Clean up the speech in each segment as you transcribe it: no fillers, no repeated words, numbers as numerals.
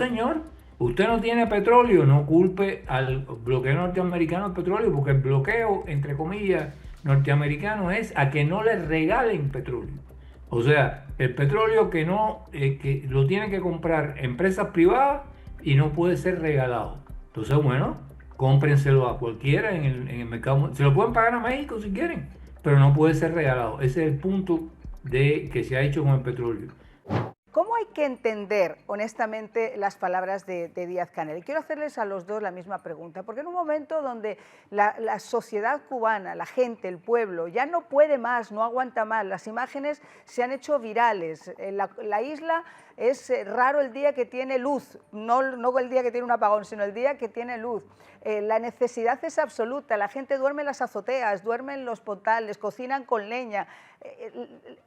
señor, usted no tiene petróleo, no culpe al bloqueo norteamericano del petróleo, porque el bloqueo, entre comillas, norteamericano es a que no le regalen petróleo. O sea, el petróleo que lo tienen que comprar empresas privadas y no puede ser regalado. Entonces, bueno, cómprenselo a cualquiera en el mercado. Se lo pueden pagar a México si quieren, pero no puede ser regalado. Ese es el punto de que se ha hecho con el petróleo. ¿Cómo hay que entender, honestamente, las palabras de Díaz-Canel? Y quiero hacerles a los dos la misma pregunta, porque en un momento donde la sociedad cubana, la gente, el pueblo, ya no puede más, no aguanta más, las imágenes se han hecho virales, la isla es raro el día que tiene luz, no el día que tiene un apagón, sino el día que tiene luz. La necesidad es absoluta, la gente duerme en las azoteas, duerme en los potales, cocinan con leña.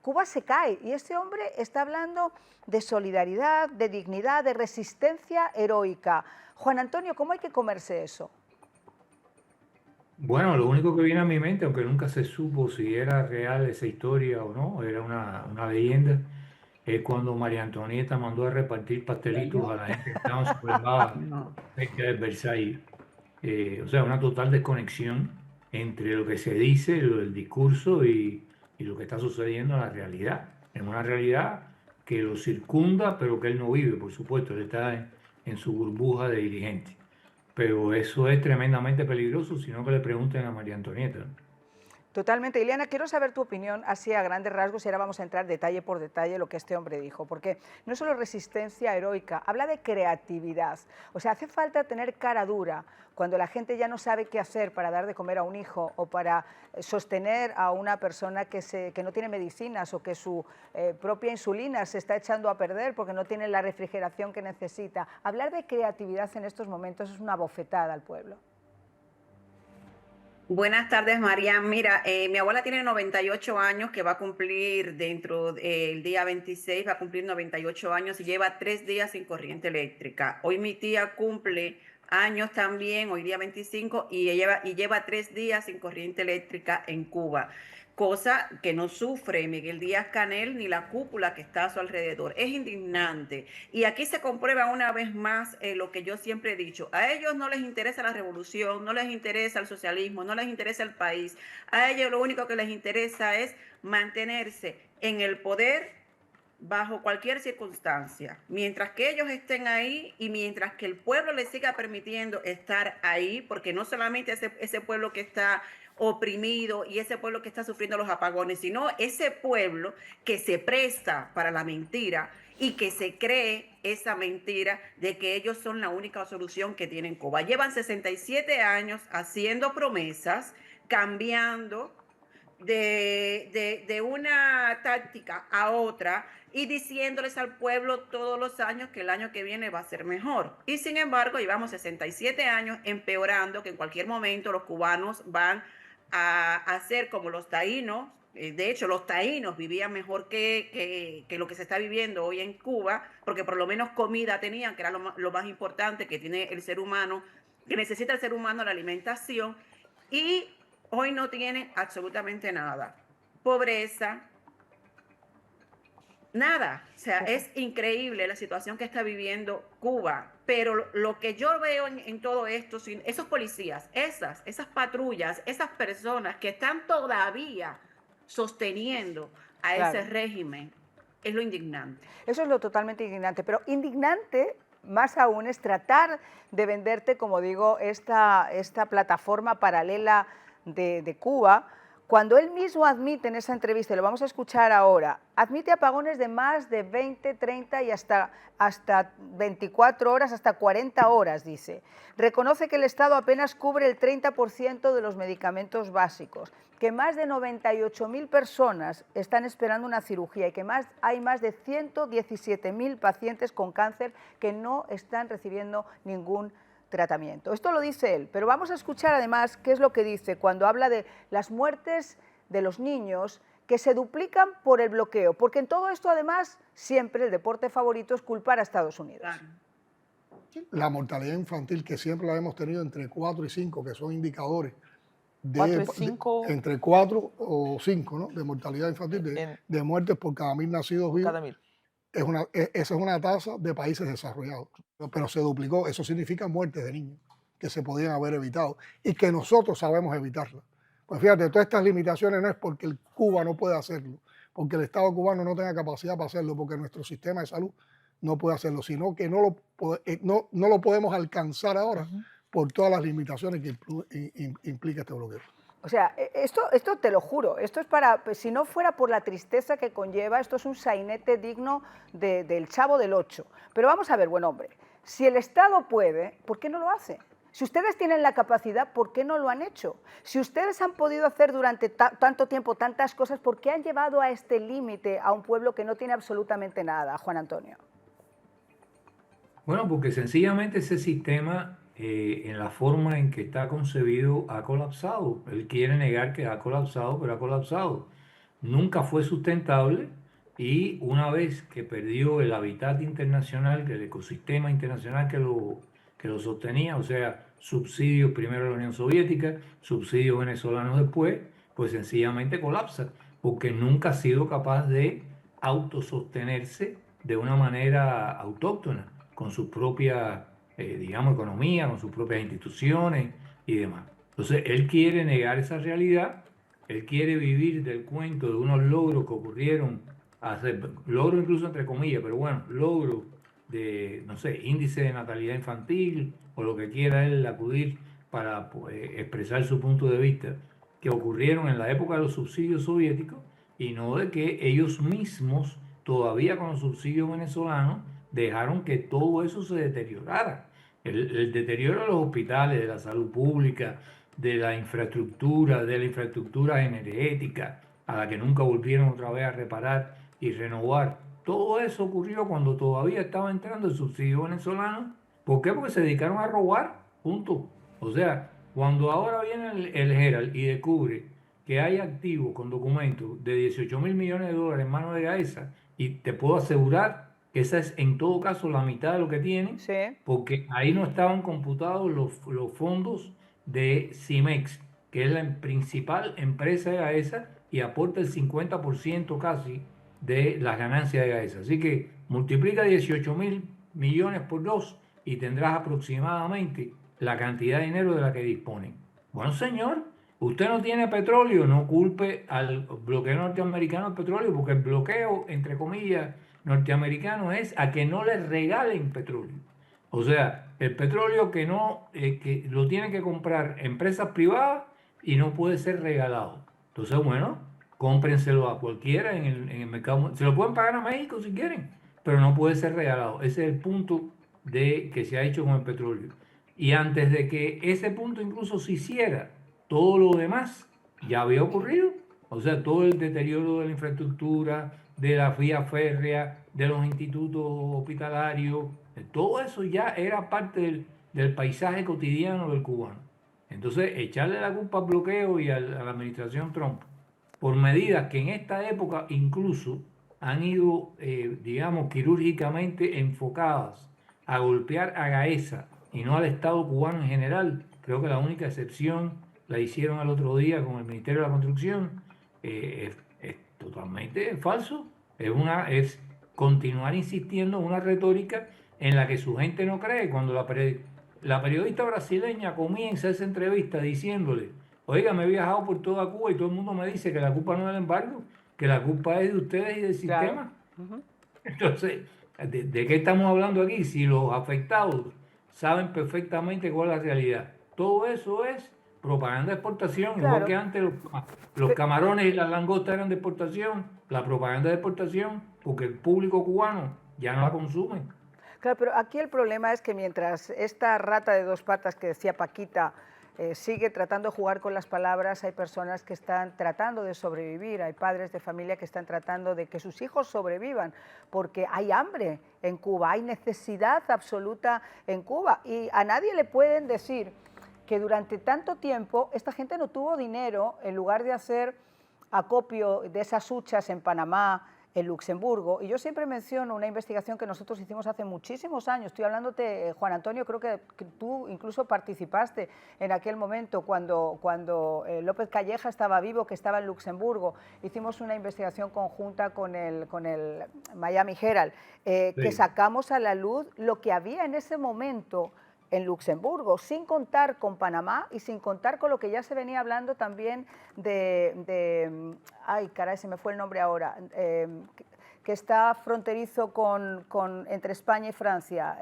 Cuba se cae y este hombre está hablando de solidaridad, de dignidad, de resistencia heroica. Juan Antonio, ¿cómo hay que comerse eso? Bueno, lo único que viene a mi mente, aunque nunca se supo si era real esa historia o no, era una leyenda, es cuando María Antonieta mandó a repartir pastelitos a la gente que estaba sublevada No. cerca de Versalles. O sea, una total desconexión entre lo que se dice, el discurso y lo que está sucediendo en la realidad. En una realidad que lo circunda, pero que él no vive, por supuesto, él está en su burbuja de dirigente. Pero eso es tremendamente peligroso, sino que le pregunten a María Antonieta. Totalmente. Ileana, quiero saber tu opinión así a grandes rasgos y ahora vamos a entrar detalle por detalle lo que este hombre dijo, porque no es solo resistencia heroica, habla de creatividad. O sea, hace falta tener cara dura cuando la gente ya no sabe qué hacer para dar de comer a un hijo o para sostener a una persona que no tiene medicinas o que su propia insulina se está echando a perder porque no tiene la refrigeración que necesita. Hablar de creatividad en estos momentos es una bofetada al pueblo. Buenas tardes, María. Mira, mi abuela tiene 98 años, que va a cumplir dentro del día 26, va a cumplir 98 años y lleva 3 días sin corriente eléctrica. Hoy mi tía cumple años también, hoy día 25, y lleva 3 días sin corriente eléctrica en Cuba, cosa que no sufre Miguel Díaz-Canel ni la cúpula que está a su alrededor. Es indignante. Y aquí se comprueba una vez más lo que yo siempre he dicho. A ellos no les interesa la revolución, no les interesa el socialismo, no les interesa el país. A ellos lo único que les interesa es mantenerse en el poder bajo cualquier circunstancia. Mientras que ellos estén ahí y mientras que el pueblo les siga permitiendo estar ahí, porque no solamente ese pueblo que está oprimido y ese pueblo que está sufriendo los apagones, sino ese pueblo que se presta para la mentira y que se cree esa mentira de que ellos son la única solución que tienen Cuba. Llevan 67 años haciendo promesas, cambiando de una táctica a otra y diciéndoles al pueblo todos los años que el año que viene va a ser mejor. Y sin embargo, llevamos 67 años empeorando, que en cualquier momento los cubanos van a hacer como los taínos. De hecho, los taínos vivían mejor que lo que se está viviendo hoy en Cuba, porque por lo menos comida tenían, que era lo más importante que tiene el ser humano, que necesita el ser humano, la alimentación, y hoy no tienen absolutamente nada. Pobreza, nada. O sea, es increíble la situación que está viviendo Cuba. Pero lo que yo veo en todo esto, esos policías, esas patrullas, esas personas que están todavía sosteniendo a ese Claro. régimen, es lo indignante. Eso es lo totalmente indignante, pero indignante más aún es tratar de venderte, como digo, esta plataforma paralela de Cuba, cuando él mismo admite en esa entrevista, y lo vamos a escuchar ahora, admite apagones de más de 20, 30 y hasta 24 horas, hasta 40 horas, dice. Reconoce que el Estado apenas cubre el 30% de los medicamentos básicos, que más de 98.000 personas están esperando una cirugía y que hay más de 117.000 pacientes con cáncer que no están recibiendo ningún tratamiento. Esto lo dice él, pero vamos a escuchar además qué es lo que dice cuando habla de las muertes de los niños que se duplican por el bloqueo, porque en todo esto además siempre el deporte favorito es culpar a Estados Unidos. Claro. La mortalidad infantil que siempre la hemos tenido entre 4 y 5, que son indicadores ¿4 y 5? entre 4 o 5, ¿no? De mortalidad infantil, de muertes por cada 1000 nacidos vivos. Cada 1000. Esa es una tasa de países desarrollados, pero se duplicó. Eso significa muertes de niños que se podían haber evitado y que nosotros sabemos evitarlas. Pues fíjate, todas estas limitaciones no es porque el Cuba no pueda hacerlo, porque el Estado cubano no tenga capacidad para hacerlo, porque nuestro sistema de salud no puede hacerlo, sino que no lo podemos alcanzar ahora por todas las limitaciones que implica este bloqueo. O sea, esto te lo juro, esto es para, pues, si no fuera por la tristeza que conlleva, esto es un sainete digno del Chavo del Ocho. Pero vamos a ver, buen hombre, si el Estado puede, ¿por qué no lo hace? Si ustedes tienen la capacidad, ¿por qué no lo han hecho? Si ustedes han podido hacer durante tanto tiempo tantas cosas, ¿por qué han llevado a este límite a un pueblo que no tiene absolutamente nada, Juan Antonio? Bueno, porque sencillamente ese sistema, en la forma en que está concebido, ha colapsado. Él quiere negar que ha colapsado, pero ha colapsado. Nunca fue sustentable y una vez que perdió el hábitat internacional, el ecosistema internacional que lo sostenía, o sea, subsidios primero a la Unión Soviética, subsidios venezolanos después, pues sencillamente colapsa, porque nunca ha sido capaz de autosostenerse de una manera autóctona con su propia, digamos, economía, con sus propias instituciones y demás. Entonces, él quiere negar esa realidad, él quiere vivir del cuento de unos logros que ocurrieron, logros incluso entre comillas, pero bueno, logros de, no sé, índice de natalidad infantil o lo que quiera él acudir para pues, expresar su punto de vista, que ocurrieron en la época de los subsidios soviéticos y no de que ellos mismos, todavía con los subsidios venezolanos, dejaron que todo eso se deteriorara. El deterioro de los hospitales, de la salud pública, de la infraestructura energética, a la que nunca volvieron otra vez a reparar y renovar. Todo eso ocurrió cuando todavía estaba entrando el subsidio venezolano. ¿Por qué? Porque se dedicaron a robar, punto. O sea, cuando ahora viene el Herald y descubre que hay activos con documentos de 18.000 millones de dólares en manos de Gaesa, y te puedo asegurar que esa es en todo caso la mitad de lo que tienen, Sí. porque ahí no estaban computados los fondos de Cimex, que es la principal empresa de Gaesa y aporta el 50% casi de las ganancias de Gaesa. Así que multiplica 18.000 millones por 2 y tendrás aproximadamente la cantidad de dinero de la que disponen. Bueno, señor, usted no tiene petróleo, no culpe al bloqueo norteamericano el petróleo, porque el bloqueo, entre comillas, norteamericano es a que no les regalen petróleo. O sea, el petróleo que lo tienen que comprar empresas privadas y no puede ser regalado. Entonces, bueno, cómprenselo a cualquiera en el mercado. Se lo pueden pagar a México si quieren, pero no puede ser regalado. Ese es el punto de que se ha hecho con el petróleo. Y antes de que ese punto incluso se hiciera, todo lo demás ya había ocurrido. O sea, todo el deterioro de la infraestructura, de la vía férrea, de los institutos hospitalarios, todo eso ya era parte del paisaje cotidiano del cubano. Entonces, echarle la culpa al bloqueo y a la administración Trump por medidas que en esta época incluso han ido, digamos, quirúrgicamente enfocadas a golpear a Gaesa y no al Estado cubano en general. Creo que la única excepción la hicieron el otro día con el Ministerio de la Construcción. Es totalmente falso. Es continuar insistiendo en una retórica en la que su gente no cree. Cuando la periodista brasileña comienza esa entrevista diciéndole: oiga, me he viajado por toda Cuba y todo el mundo me dice que la culpa no es del embargo, que la culpa es de ustedes y del sistema. Claro. Entonces, ¿de qué estamos hablando aquí? Si los afectados saben perfectamente cuál es la realidad. Todo eso es propaganda de exportación, Claro. igual que antes los camarones y las langostas eran de exportación, la propaganda de exportación, porque el público cubano ya no la consume. Claro, pero aquí el problema es que mientras esta rata de dos patas que decía Paquita sigue tratando de jugar con las palabras, hay personas que están tratando de sobrevivir, hay padres de familia que están tratando de que sus hijos sobrevivan, porque hay hambre en Cuba, hay necesidad absoluta en Cuba y a nadie le pueden decir que durante tanto tiempo esta gente no tuvo dinero en lugar de hacer acopio de esas huchas en Panamá, en Luxemburgo, y yo siempre menciono una investigación que nosotros hicimos hace muchísimos años, estoy hablándote, Juan Antonio, creo que tú incluso participaste en aquel momento cuando López Calleja estaba vivo, que estaba en Luxemburgo, hicimos una investigación conjunta con el Miami Herald, que sacamos a la luz lo que había en ese momento en Luxemburgo, sin contar con Panamá y sin contar con lo que ya se venía hablando también ay, caray, se me fue el nombre ahora, que está fronterizo entre España y Francia.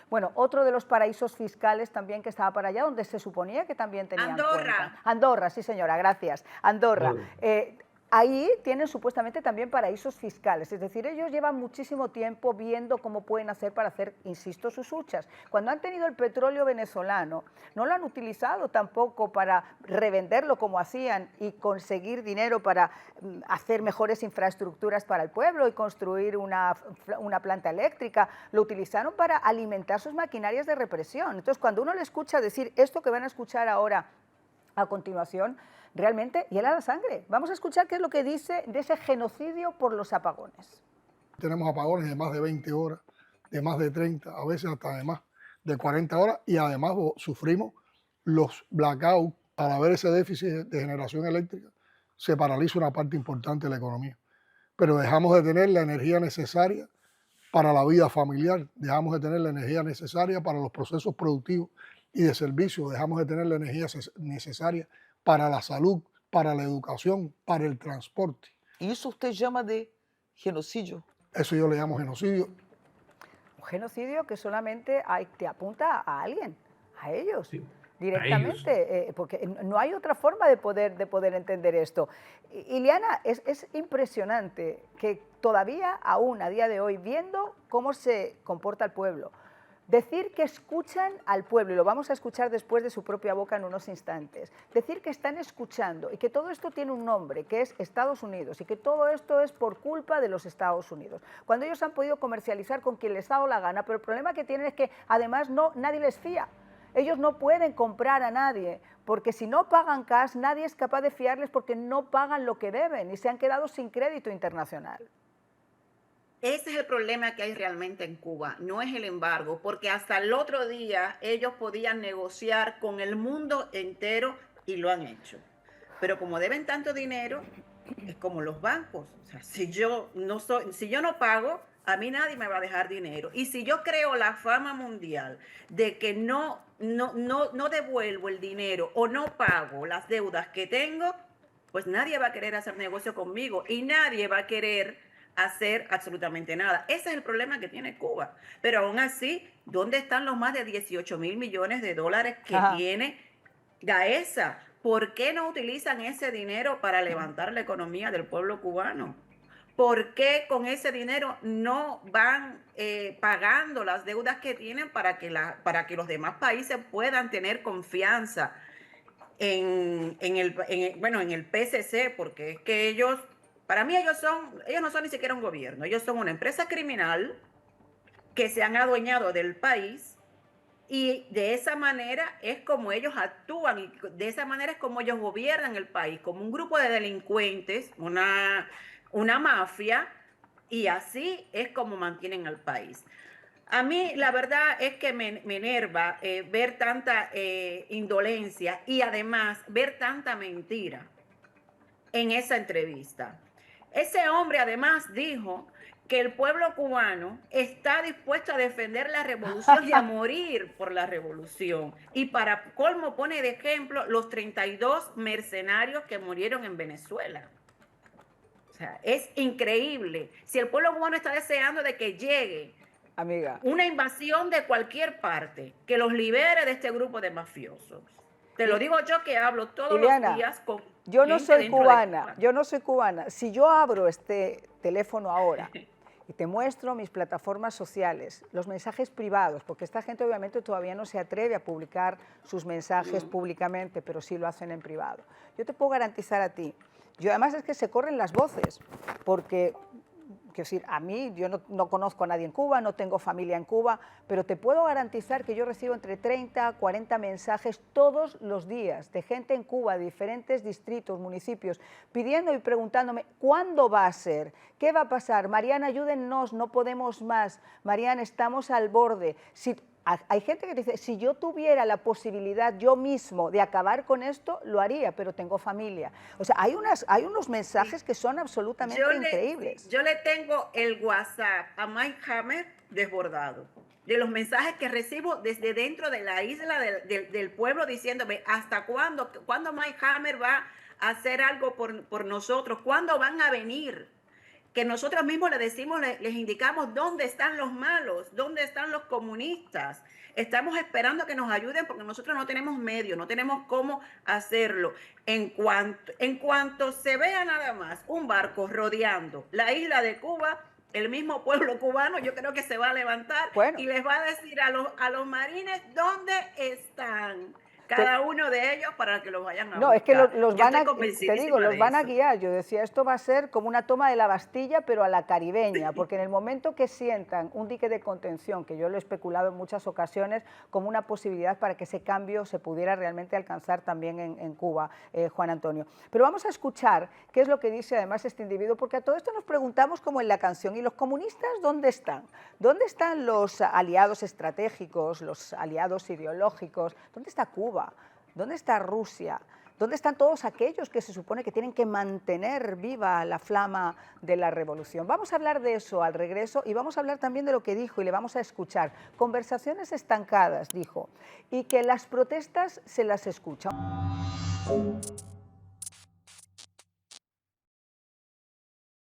Bueno, otro de los paraísos fiscales también que estaba para allá, donde se suponía que también tenían Andorra. cuenta. Andorra, sí señora, gracias. Andorra. Ahí tienen supuestamente también paraísos fiscales, es decir, ellos llevan muchísimo tiempo viendo cómo pueden hacer para hacer, insisto, sus huchas. Cuando han tenido el petróleo venezolano, no lo han utilizado tampoco para revenderlo como hacían y conseguir dinero para hacer mejores infraestructuras para el pueblo y construir una planta eléctrica, lo utilizaron para alimentar sus maquinarias de represión. Entonces, cuando uno le escucha decir esto que van a escuchar ahora a continuación, realmente hiela la sangre. Vamos a escuchar qué es lo que dice de ese genocidio por los apagones. Tenemos apagones de más de 20 horas, de más de 30, a veces hasta de más de 40 horas, y además sufrimos los blackouts. Al haber ese déficit de generación eléctrica, se paraliza una parte importante de la economía. Pero dejamos de tener la energía necesaria para la vida familiar, dejamos de tener la energía necesaria para los procesos productivos y de servicio, dejamos de tener la energía necesaria para la salud, para la educación, para el transporte. ¿Y eso usted llama de genocidio? Eso yo le llamo genocidio. Un genocidio que solamente te apunta a alguien, a ellos. Sí, directamente, a ellos. Porque no hay otra forma de poder entender esto. Ileana, es impresionante que todavía aún a día de hoy, viendo cómo se comporta el pueblo, decir que escuchan al pueblo, y lo vamos a escuchar después de su propia boca en unos instantes, decir que están escuchando y que todo esto tiene un nombre, que es Estados Unidos, y que todo esto es por culpa de los Estados Unidos, cuando ellos han podido comercializar con quien les ha dado la gana, pero el problema que tienen es que además nadie les fía. Ellos no pueden comprar a nadie, porque si no pagan cash, nadie es capaz de fiarles porque no pagan lo que deben y se han quedado sin crédito internacional. Ese es el problema que hay realmente en Cuba, no es el embargo, porque hasta el otro día ellos podían negociar con el mundo entero y lo han hecho. Pero como deben tanto dinero, es como los bancos. O sea, si yo no pago, a mí nadie me va a dejar dinero. Y si yo creo la fama mundial de que no devuelvo el dinero o no pago las deudas que tengo, pues nadie va a querer hacer negocio conmigo y nadie va a querer hacer absolutamente nada. Ese es el problema que tiene Cuba. Pero aún así, ¿dónde están los más de 18,000 millones de dólares que tiene Gaesa? ¿Por qué no utilizan ese dinero para levantar la economía del pueblo cubano? ¿Por qué con ese dinero no van pagando las deudas que tienen para que los demás países puedan tener confianza en el PCC? Porque es que ellos, para mí ellos no son ni siquiera un gobierno, ellos son una empresa criminal que se han adueñado del país. Y de esa manera es como ellos actúan y de esa manera es como ellos gobiernan el país, como un grupo de delincuentes, una mafia, y así es como mantienen al país. A mí la verdad es que me enerva ver tanta indolencia y además ver tanta mentira en esa entrevista. Ese hombre además dijo que el pueblo cubano está dispuesto a defender la revolución y a morir por la revolución. Y para colmo pone de ejemplo los 32 mercenarios que murieron en Venezuela. O sea, es increíble. Si el pueblo cubano está deseando de que llegue una invasión de cualquier parte, que los libere de este grupo de mafiosos. Te lo digo yo que hablo todos los días con... Yo no soy cubana, Si yo abro este teléfono ahora y te muestro mis plataformas sociales, los mensajes privados, porque esta gente obviamente todavía no se atreve a publicar sus mensajes públicamente, pero sí lo hacen en privado. Yo te puedo garantizar a ti, además es que se corren las voces, porque decir, a mí, yo no conozco a nadie en Cuba, no tengo familia en Cuba, pero te puedo garantizar que yo recibo entre 30 a 40 mensajes todos los días de gente en Cuba, de diferentes distritos, municipios, pidiendo y preguntándome, ¿cuándo va a ser? ¿Qué va a pasar? Mariana, ayúdennos, no podemos más. Mariana, estamos al borde. Hay gente que dice, si yo tuviera la posibilidad yo mismo de acabar con esto, lo haría, pero tengo familia. O sea, hay unos mensajes que son absolutamente increíbles. Yo le tengo el WhatsApp a Mike Hammer desbordado de los mensajes que recibo desde dentro de la isla del pueblo diciéndome hasta cuándo Mike Hammer va a hacer algo por nosotros, cuándo van a venir. Que nosotros mismos le decimos, les indicamos dónde están los malos, dónde están los comunistas. Estamos esperando que nos ayuden porque nosotros no tenemos medios, no tenemos cómo hacerlo. En cuanto se vea nada más un barco rodeando la isla de Cuba, el mismo pueblo cubano yo creo que se va a levantar y les va a decir a los marines dónde están. Cada uno de ellos para que los vayan a buscar. No, es que los van a guiar. Yo decía, esto va a ser como una toma de la Bastilla, pero a la caribeña, porque en el momento que sientan un dique de contención, que yo lo he especulado en muchas ocasiones, como una posibilidad para que ese cambio se pudiera realmente alcanzar también en Cuba, Juan Antonio. Pero vamos a escuchar qué es lo que dice además este individuo, porque a todo esto nos preguntamos como en la canción, ¿y los comunistas dónde están? ¿Dónde están los aliados estratégicos, los aliados ideológicos? ¿Dónde está Cuba? ¿Dónde está Rusia? ¿Dónde están todos aquellos que se supone que tienen que mantener viva la flama de la revolución? Vamos a hablar de eso al regreso y vamos a hablar también de lo que dijo y le vamos a escuchar. Conversaciones estancadas, dijo, y que las protestas se las escuchan.